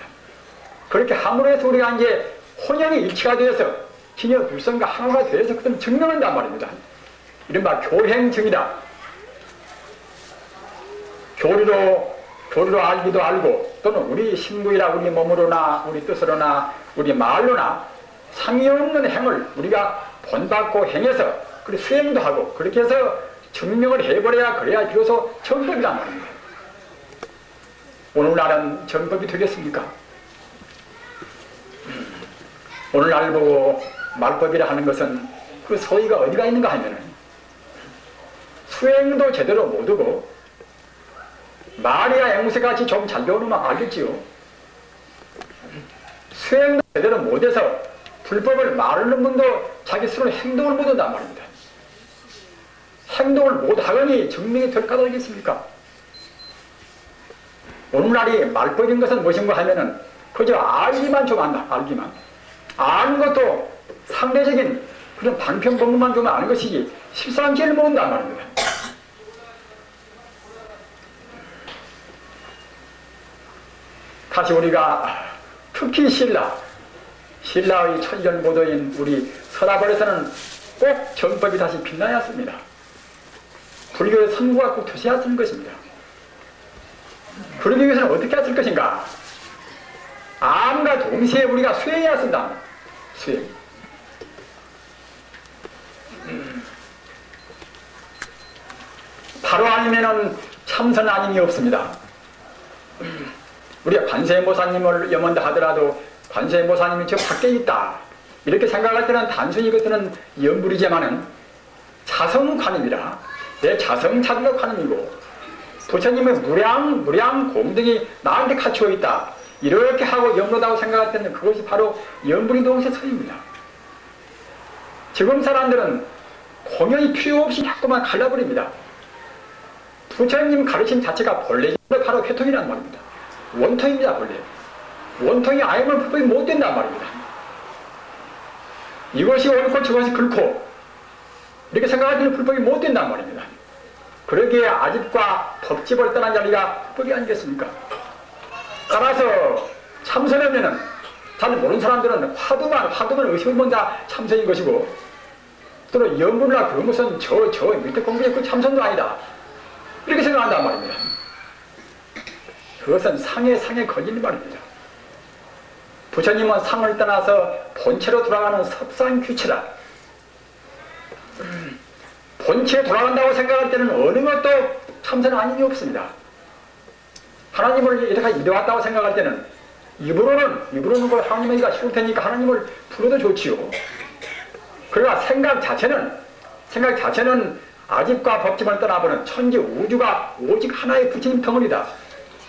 C: 그렇게 함으로 해서 우리가 이제 혼연이 일치가 되어서 진여불성과 하나가 되어서 그것을 증명한단 말입니다. 이른바 교행증이다. 교리로 알기도 알고 또는 우리 신부이라 우리 몸으로나 우리 뜻으로나 우리 말로나 상이 없는 행을 우리가 본받고 행해서 그리고 수행도 하고 그렇게 해서 증명을 해버려야 그래야 비로소 정법이란 말입니다. 오늘날은 정법이 되겠습니까? 오늘날 보고 말법이라 하는 것은 그 소위가 어디가 있는가 하면은 수행도 제대로 못하고 말이야 앵무새같이 좀 잘 배우면 알겠지요. 수행도 제대로 못해서 불법을 말하는 분도 자기 스스로 행동을 못한단 말입니다. 행동을 못하거니 증명이 될 까닭이겠습니까? 오늘날이 말법인 것은 무엇인가 하면은 그저 알기만 좀 안다. 알기만. 아는 것도 상대적인 그런 방편법문만 좀 아는 것이지 실상지를 모른단 말입니다. 다시 우리가 특히 신라의 천년고도인 우리 서라벌에서는 꼭 정법이 다시 빛나야 했습니다. 불교의 선구가 꼭 되셔야 하는 것입니다. 그러기 위해서는 어떻게 했을 것인가? 암과 동시에 우리가 수행해야 쓴다. 수행. 바로 아니면은 참선 아님이 없습니다. 우리가 관세음보살님을 염원다 하더라도 관세음보살님이 저 밖에 있다. 이렇게 생각할 때는 단순히 이것은 염불이지만은 자성관음이라 내 자성자비가 관음이고 부처님의 무량 공덕이 나한테 갖추어 있다. 이렇게 하고 염로다고 생각할 때는 그것이 바로 염불이 동시에 서입니다. 지금 사람들은 공연이 필요 없이 자꾸만 갈라버립니다. 부처님 가르침 자체가 본래 바로 회통이란 말입니다. 원통입니다. 본래 원통이 아니면 불법이 못 된단 말입니다. 이것이 옳고 저것이 그렇고 이렇게 생각할 때는 불법이 못 된단 말입니다. 그러기에 아집과 법집을 떠난 자리가 불법이 아니겠습니까? 따라서 참선하면은 잘 모르는 사람들은 화두만 의식을 본다 참선인 것이고 또는 염불이나 그런 것은 저 밑에 공부했고 참선도 아니다. 이렇게 생각한단 말입니다. 그것은 상에 걸리는 말입니다. 부처님은 상을 떠나서 본체로 돌아가는 섭상규체라. 본체에 돌아간다고 생각할 때는 어느 것도 참선 아님이 없습니다. 하나님을 이렇게 이뤄왔다고 생각할 때는 입으로는 뭐 하나님이가 쉬울 테니까 하나님을 불러도 좋지요. 그러나 생각 자체는 아집과 법집을 떠나보는 천지 우주가 오직 하나의 부처님 덩어리다.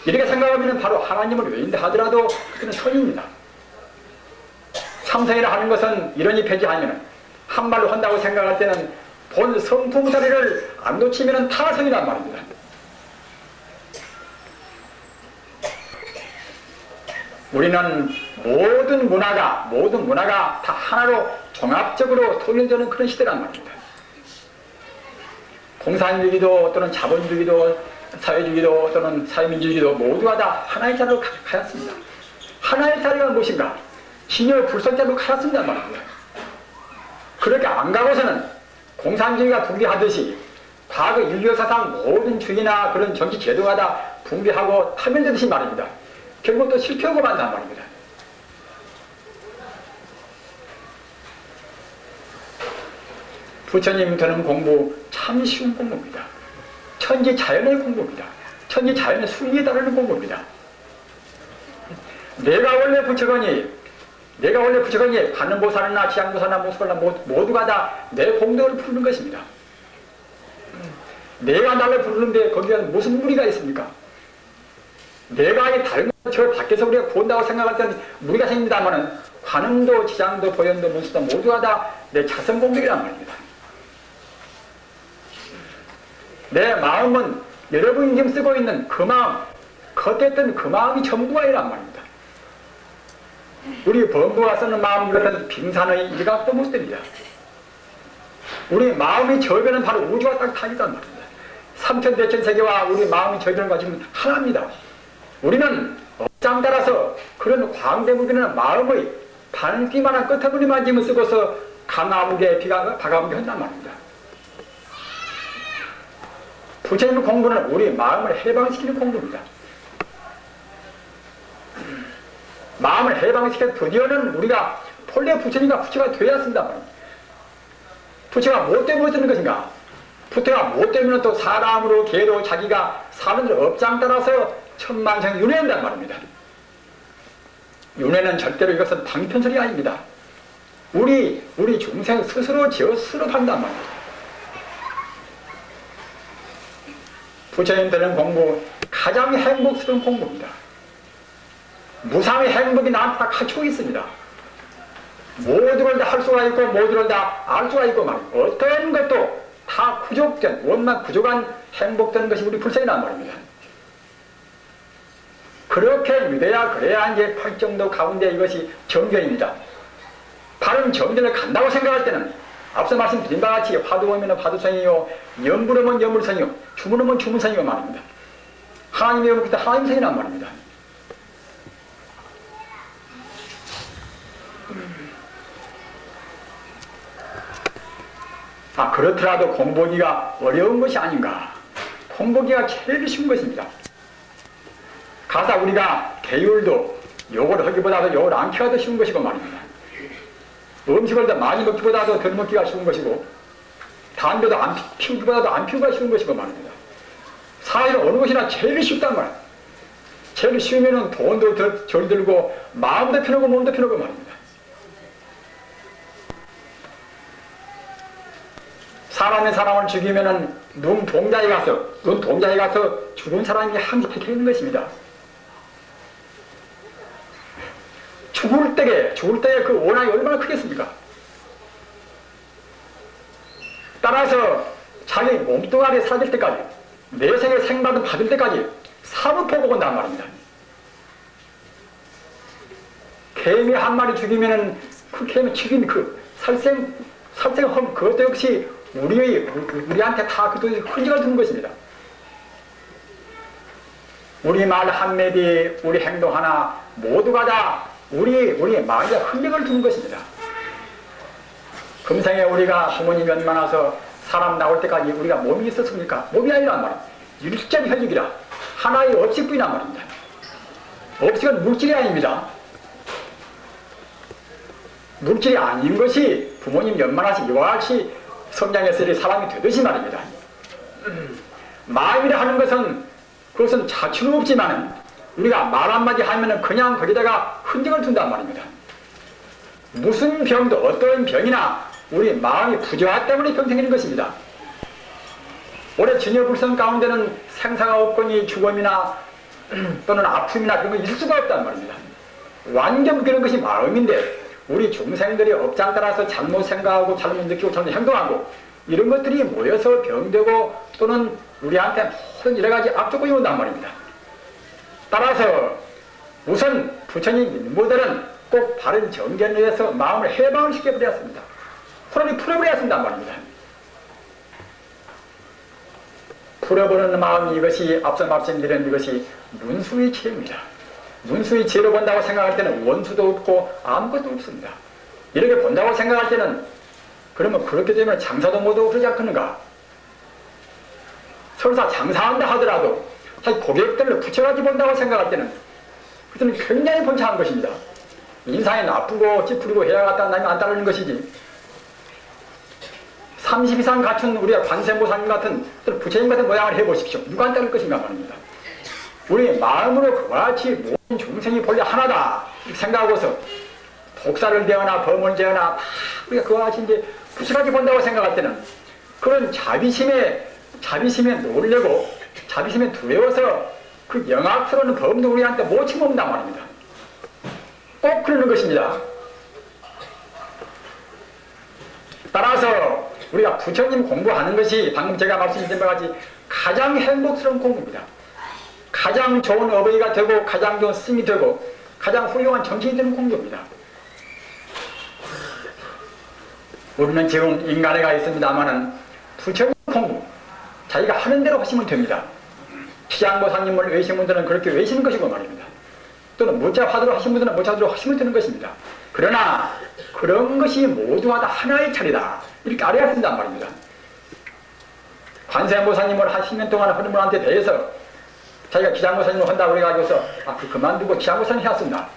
C: 이렇게 생각하면 바로 하나님을 외인다 하더라도 그는 선입니다. 참선이라 하는 것은 이런이 폐지하면 한말로 한다고 생각할 때는 본 성품 자리를 안 놓치면 타성이란 말입니다. 우리는 모든 문화가 다 하나로 종합적으로 통일되는 그런 시대란 말입니다. 공산주의도 또는 자본주의도 사회주의도 또는 사회민주주의도 모두가 다 하나의 자리로 가였습니다. 하나의 자리가 무엇인가? 진여 불선자로 가였습니다 말입니다. 그렇게 안 가고서는 공산주의가 붕괴하듯이 과거 인류 사상 모든 주의나 그런 정치 제도가 다 붕괴하고 파멸되듯이 말입니다. 결국 또 실패하고 만단 말입니다. 부처님 드는 공부 참 쉬운 공부입니다. 천지 자연의 공부입니다. 천지 자연의 순리에 따르는 공부입니다. 내가 원래 부처거니 관음보살이나 지향보살이나 모습을나 모두가 다 내 공덕을 부르는 것입니다. 내가 나를 부르는데 거기에 무슨 무리가 있습니까? 내가 이 다른 저 밖에서 우리가 구한다고 생각할 때는 무리가 생깁니다마는 관음도 지향도 보현도 문수도 모두가 다 내 자성 공덕이란 말입니다. 내 마음은 여러분이 지금 쓰고 있는 그 마음, 겉했던 그 마음이 전부가 아니란 말입니다. 우리 범부가 쓰는 마음, 이것은 빙산의 일각도 못 됩니다. 우리 마음의 절변은 바로 우주와 딱 타있단 말입니다. 삼천대천 세계와 우리 마음의 절변과 지금 하나입니다. 우리는 업장 따라서 그런 광대무기는 마음의 반기만한 끄트머리만 지금 쓰고서 강아무개, 바가무개 한단 말입니다. 부처님의 공부는 우리 마음을 해방시키는 공부입니다. 마음을 해방시켜 드디어는 우리가 본래 부처님과 부처가 되었습니다. 부처가 뭐 때문에 쓰는 것인가? 부처가 뭐 때문에 또 사람으로 개로 자기가 사는 업장 따라서 천만생 윤회한단 말입니다. 윤회는 절대로 이것은 방편설이 아닙니다. 우리 중생 스스로 지어 스스로 한단 말입니다. 부처님들은 공부 가장 행복스러운 공부입니다. 무상의 행복이 나한테 다 갖추고 있습니다. 모두를 다 할 수가 있고 모두를 다 알 수가 있고 말이에요. 어떤 것도 다 구족된 원만 구족한 행복되는 것이 우리 불성이란 말입니다. 그렇게 믿어야 그래야 이제 팔정도 가운데 이것이 정견입니다. 바른 정견을 간다고 생각할 때는 앞서 말씀드린 바와 같이 화두오면 화두성이요 염불오면 염불성이요 주문오면 주문성이요 말입니다. 하나님이 오면 그때 하나님성이란 말입니다. 그렇더라도 공부하기가 어려운 것이 아닌가. 공부하기가 제일 쉬운 것입니다. 가사 우리가 계율도 요걸 하기보다도 요걸 안 키가 더 쉬운 것이고 말입니다. 음식을 더 많이 먹기보다도 덜 먹기가 쉬운 것이고 담배도 안 피우기보다도 안 피우기가 쉬운 것이고 말입니다. 사회는 어느 것이나 제일 쉽단 말이에요. 제일 쉬우면 돈도 덜 들고 마음도 편하고 몸도 편하고 말입니다. 사람이 사람을 죽이면은 눈동자에 가서 죽은 사람이 항상 박혀 있는 것입니다. 죽을 때에 그 원한이 얼마나 크겠습니까? 따라서 자기 몸뚱아리 사라질 때까지, 내생의 생각을 받을 때까지 사부포고 온단 말입니다. 개미 한 마리 죽이면은 그 개미 죽인 그 살생험 그것도 역시 우리한테 다 그것도 흔적을 두는 것입니다. 우리 말 한마디, 우리 행동 하나 모두가 다 우리 마음에 흔적을 두는 것입니다. 금생에 우리가 부모님이 얼마나서 사람 나올 때까지 우리가 몸이 있었습니까? 몸이 아니란 말이에요. 율적 현육이라 하나의 업식부이란 말입니다. 업식은 물질이 아닙니다. 물질이 아닌 것이 부모님 연만하시 이와 같이 성장했으니 사람이 되듯이 말입니다. 마음이라 하는 것은 그것은 자취는 없지만 우리가 말 한마디 하면은 그냥 거기다가 흔적을 둔단 말입니다. 무슨 병도 어떤 병이나 우리 마음이 부조화 때문에 병 생기는 것입니다. 올해 진여불성 가운데는 생사가 없거니 죽음이나 또는 아픔이나 그런 거 있을 수가 없단 말입니다. 완전 그런 것이 마음인데 우리 중생들이 업장 따라서 잘못 생각하고 잘못 느끼고 잘못 행동하고 이런 것들이 모여서 병되고 또는 우리한테 모든 여러 가지 악조건이 온단 말입니다. 따라서 우선 부처님 인부들은 꼭 바른 정견을 위해서 마음을 해방을 시켜버려야 합니다. 소란이 풀어버려야 한단 말입니다. 풀어버리는 마음이 이것이 앞서 말씀드린 이것이 문수의 지혜입니다. 문수의 지혜로 본다고 생각할 때는 원수도 없고 아무것도 없습니다. 이렇게 본다고 생각할 때는 그러면 그렇게 되면 장사도 못하고 그러지 않겠는가? 설사 장사한다 하더라도 사실 고객들을 붙여가지고 본다고 생각할 때는 그것은 굉장히 번창한 것입니다. 인상이 나쁘고 찌푸리고 해야 갖다 나면 안 따르는 것이지 30 이상 갖춘 우리가 관세음보살님 같은 부처님 같은 모양을 해보십시오. 누가 안 따를 것인가 말입니다. 우리 마음으로 그와 같이 모든 중생이 본래 하나다 이렇게 생각하고서 독사를 대거나 범을 대거나 다 우리가 그와 같이 이제 부실하게 본다고 생각할 때는 그런 자비심에 놀래고 자비심에 두려워서 그 영악스러운 범도 우리한테 못 침범한단 말입니다. 꼭 그러는 것입니다. 따라서 우리가 부처님 공부하는 것이 방금 제가 말씀드린 바 같이 가장 행복스러운 공부입니다. 가장 좋은 어버이가 되고 가장 좋은 스승이 되고 가장 훌륭한 정신이 되는 공부입니다. 우리는 지금 인간에가 있습니다마는 부처님 공부 자기가 하는 대로 하시면 됩니다. 시장보사님을 외신 분들은 그렇게 외시는 것이고 말입니다. 또는 무자화두로 하신 분들은 무자화두로 하시면 되는 것입니다. 그러나 그런 것이 모두가 다 하나의 차례다 이렇게 알아야 된단 말입니다. 관세음보사님을 한 10년 동안 하는 분한테 대해서 자기가 기장보사님을 한다고 그래가지고서 그만두고 기장보사님 해왔습니다.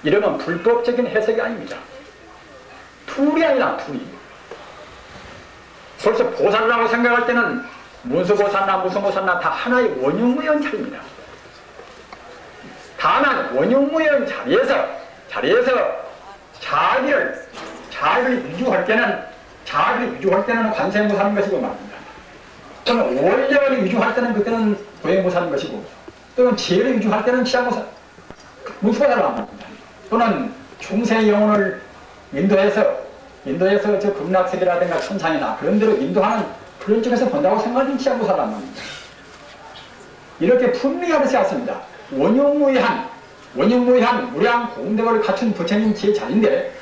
C: 이러면 불법적인 해석이 아닙니다. 둘이 아니라 둘이. 벌써 보살이라고 생각할 때는 문수보살나 무수보살나 다 하나의 원흉무현 자리입니다. 다만 원흉무현 자리에서 자비를 유주할 때는 관세음보살인 것이고 말입니다. 또는 원력을 유주할 때는 그때는 고행보살인 것이고 또는 지혜를 유주할 때는 시장보살 문수보살을 말합니다. 또는 중생의 영혼을 인도해서 저 극락세계라든가 천상이나 그런 데로 인도하는 그런 쪽에서 본다고 생각하는 시장보살을 말합니다. 이렇게 분명히 알을 세웠습니다. 원용무이한 무량 공덕을 갖춘 부처님 제 자리인데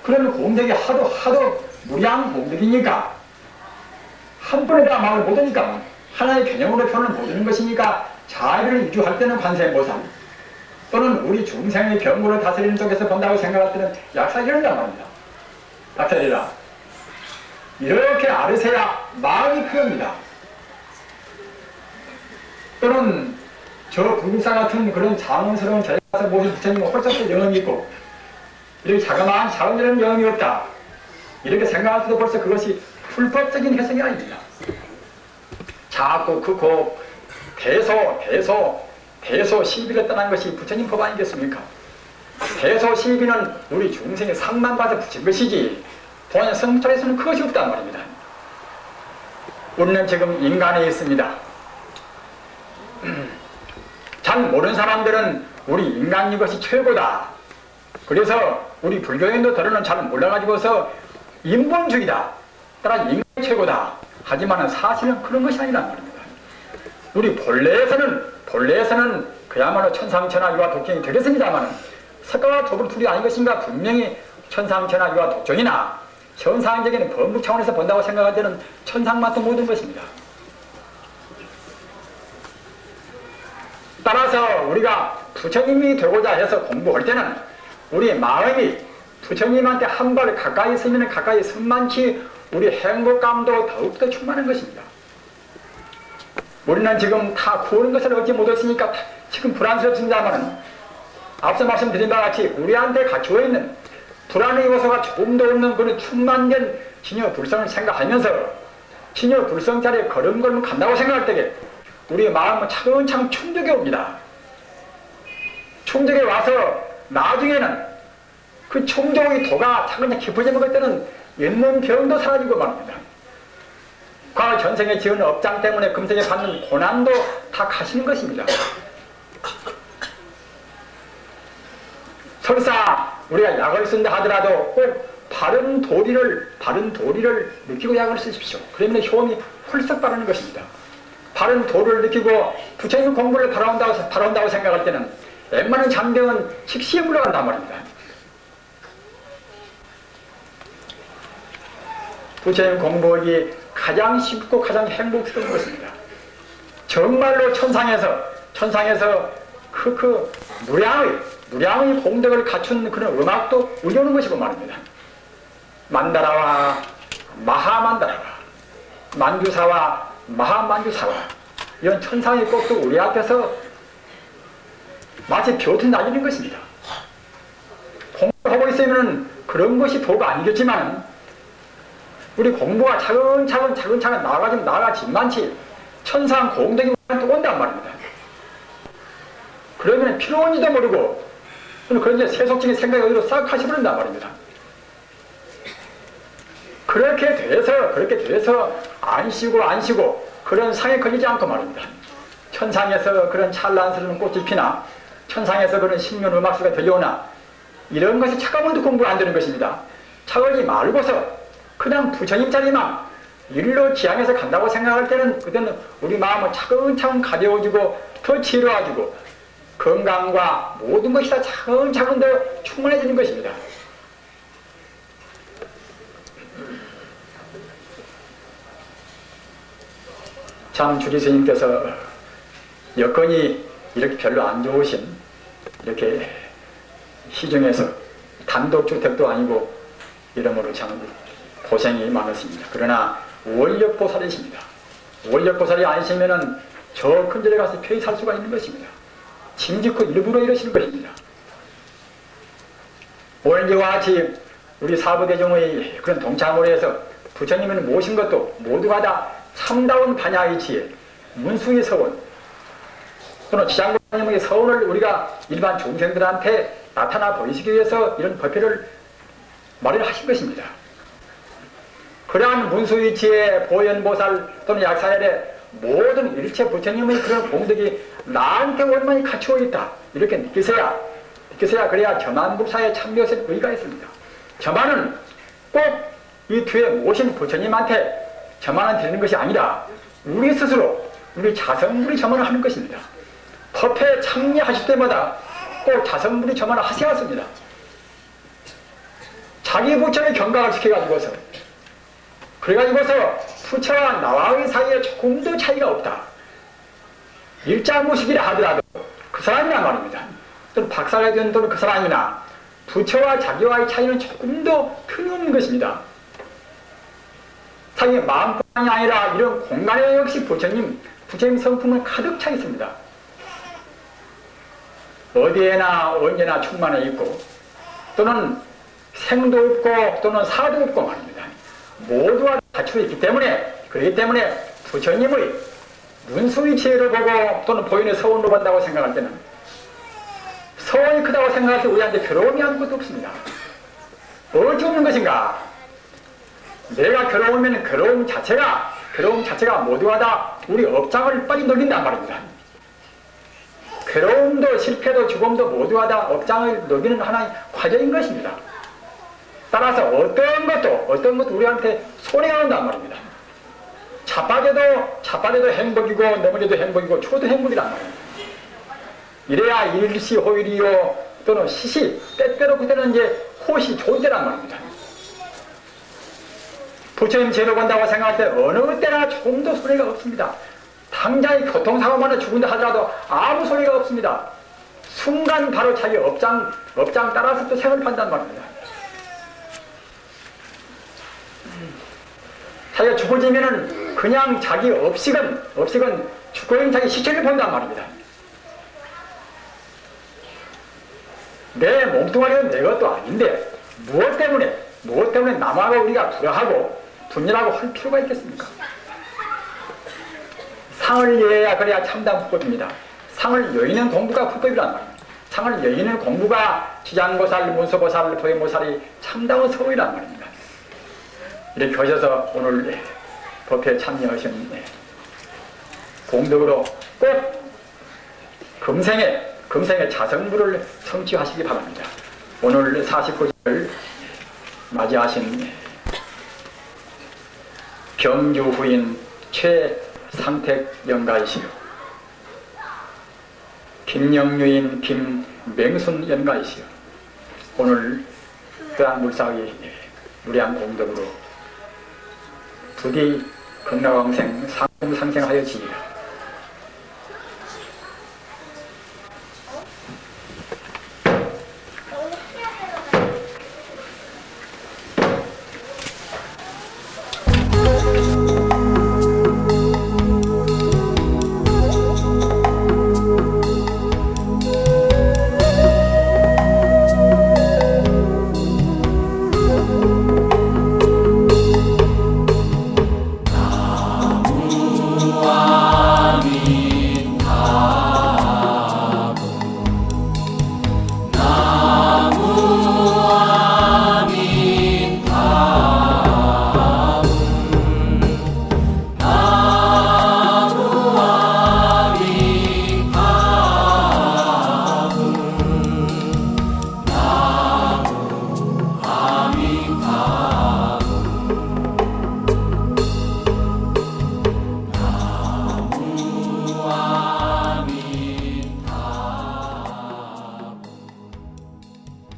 C: 그러면 공덕이 하도 무량 공덕이니까 한 번에 다 말을 못하니까 하나의 개념으로 표현을 못하는 것이니까 자비를 유주할 때는 관세음보살 또는 우리 중생의 병고를 다스리는 쪽에서 본다고 생각할 때는 약사이란단 말입니다. 약사이라 이렇게 알으세야 마음이 크겁니다. 또는 저 불국사 같은 그런 장원스러운 자리에서 모신 부처님은 홀짝도 영험이 있고 이렇게 자그마한 작은 이런 영험이 없다 이렇게 생각할 때도 벌써 그것이 불법적인 해석이 아닙니다. 자꾸 크고 대소 시비를 떠난 것이 부처님 법 아니겠습니까? 대소 시비는 우리 중생의 상만 봐서 붙인 것이지 본 성찰에서는 그것이 없단 말입니다. 우리는 지금 인간에 있습니다. 잘 모르는 사람들은 우리 인간인 것이 최고다. 그래서 우리 불교인들은 잘 몰라가지고서 인본주의다. 따라 인간이 최고다. 하지만 사실은 그런 것이 아니란 말입니다. 우리 본래에서는 그야말로 천상천하 유아 독종이 되겠습니다만 석가와 도불 둘이 아닌 것인가. 분명히 천상천하 유아 독종이나 현상적인 법무 차원에서 본다고 생각할 때는 천상만도 모든 것입니다. 따라서 우리가 부처님이 되고자 해서 공부할 때는 우리 마음이 부처님한테 한 발 가까이 있으면 가까이 선만치 우리 행복감도 더욱더 충만한 것입니다. 우리는 지금 다 구하는 것을 얻지 못했으니까 지금 불안스럽습니다만 앞서 말씀드린 바와 같이 우리한테 갖추어 있는 불안의 요소가 조금도 없는 그런 충만된 진여불성을 생각하면서 진여불성 자리에 걸음걸음 간다고 생각할 때에 우리 마음은 차근차근 충족에 옵니다. 충족에 와서 나중에는 그 충족의 도가 차근차근 깊어지는 것 때는 있는 병도 사라지고 말입니다. 과거 전생에 지은 업장 때문에 금생에 받는 고난도 다 가시는 것입니다. 설사 우리가 약을 쓴다 하더라도 꼭 바른 도리를 느끼고 약을 쓰십시오. 그러면 효험이 훌쩍 바르는 것입니다. 바른 도를 느끼고 부처님 공부를 바라온다고 생각할 때는 웬만한 잔병은 즉시에 물러간단 말입니다. 부처님 공부하기 가장 쉽고 가장 행복스러운 것입니다. 정말로 천상에서 그 무량의 공덕을 갖춘 그런 음악도 울려오는 것이고 말입니다. 만다라와 마하만다라와 만주사와 마하만주사와 이런 천상의 곡도 우리 앞에서 마치 벼튼 날리는 것입니다. 공부를 하고 있으면 그런 것이 도가 아니겠지만 우리 공부가 차근차근 나아가지만치 천상 공덕이 또 온단 말입니다. 그러면 필요한지도 모르고 그런 이제 세속적인 생각이 어디로 싹 가시버린단 말입니다. 그렇게 돼서 안 쉬고 그런 상에 걸리지 않고 말입니다. 천상에서 그런 찬란스러운 꽃이 피나 천상에서 그런 신년 음악소리가 들려오나 이런 것이 차가워도 공부가 안 되는 것입니다. 차가우지 말고서 그냥 부처님 자리만 일로 지향해서 간다고 생각할 때는 그때는 우리 마음은 차근차근 가벼워지고 더 지혜로워지고 건강과 모든 것이 다 차근차근 더 충만해지는 것입니다. 참 주지 스님께서 여건이 이렇게 별로 안 좋으신 이렇게 시중에서 단독주택도 아니고 이러므로 참 고생이 많으십니다. 그러나 원력보살이십니다. 원력보살이 아니시면은 저 큰 절에 가서 편히 살 수가 있는 것입니다. 짐짓고 일부러 이러시는 것입니다. 오늘 이와 같이 우리 사부대중의 그런 동참으로 해서 부처님을 모신 것도 모두가 다 참다운 반야의 지혜, 문수의 서원 또는 지장부님의 서원을 우리가 일반 중생들한테 나타나 보이시기 위해서 이런 법회를 마련하신 것입니다. 그러한 문수의 지혜, 보현보살 또는 약사열의 모든 일체 부처님의 그런 공덕이 나한테 얼마나 갖추어 있다 이렇게 느끼셔야 그래야 저만불사에 참여하신 의의가 있습니다. 저만은 꼭 이 뒤에 모신 부처님한테 저만은 드리는 것이 아니라 우리 스스로 우리 자성불이 저만을 하는 것입니다. 법회에 참여하실 때마다 꼭 자성불이 저만을 하셔야 합니다. 자기 부처를 경각을 시켜가지고서 그래가지고서 부처와 나와의 사이에 조금도 차이가 없다. 일자무식이라 하더라도 그 사람이란 말입니다. 또는 박사가 된 또는 그 사람이나 부처와 자기와의 차이는 조금도 틀림없는 것입니다. 자기 마음뿐만이 아니라 이런 공간에 역시 부처님 성품은 가득 차 있습니다. 어디에나 언제나 충만해 있고 또는 생도 없고 또는 사도 없고 말입니다. 모두가 갖추어 있기 때문에 그렇기 때문에 부처님의 문수의 지혜를 보고 또는 보인의 서원으로 본다고 생각할 때는 서원이 크다고 생각할 때 우리한테 괴로움이 아무것도 없습니다. 어찌 없는 것인가? 내가 괴로우면 괴로움 자체가 모두가 다 우리 업장을 빨리 늘린단 말입니다. 괴로움도 실패도 죽음도 모두가 다 업장을 늘리는 하나의 과정인 것입니다. 따라서 어떤 것도 우리한테 손해가 온단 말입니다. 자빠져도 행복이고 넘어져도 행복이고 죽어도 행복이란 말입니다. 이래야 일시호일이요 또는 시시 때때로 그때는 이제 호시 좋은 때란 말입니다. 부처님 죄를 본다고 생각할 때 어느 때나 조금도 손해가 없습니다. 당장에 교통사고만 하나 죽은다 하더라도 아무 손해가 없습니다. 순간 바로 자기 업장 따라서 또 생을 판단 말입니다. 자기가 죽어지면은 그냥 자기 업식은 죽어있는 자기 시체를 본단 말입니다. 내 몸뚱아리는 내 것도 아닌데 무엇 때문에 남하고 우리가 두려하고 분열하고 할 필요가 있겠습니까? 상을 여해야 그래야 참담 불법입니다. 상을 여의는 공부가 불법이란 말입니다. 상을 여의는 공부가 지장보살, 문수보살, 도행보살이 참담한 서울이란 말입니다. 이렇게 하셔서 오늘 법회에 참여하신 공덕으로 꼭 금생의 자성부를 성취하시기 바랍니다. 오늘 49절을 맞이하신 경주 후인 최상택 연가이시요 김영유인 김맹순 연가이시요 오늘 대한불사의 무량 공덕으로 부디 극락왕생 상생하여지이다.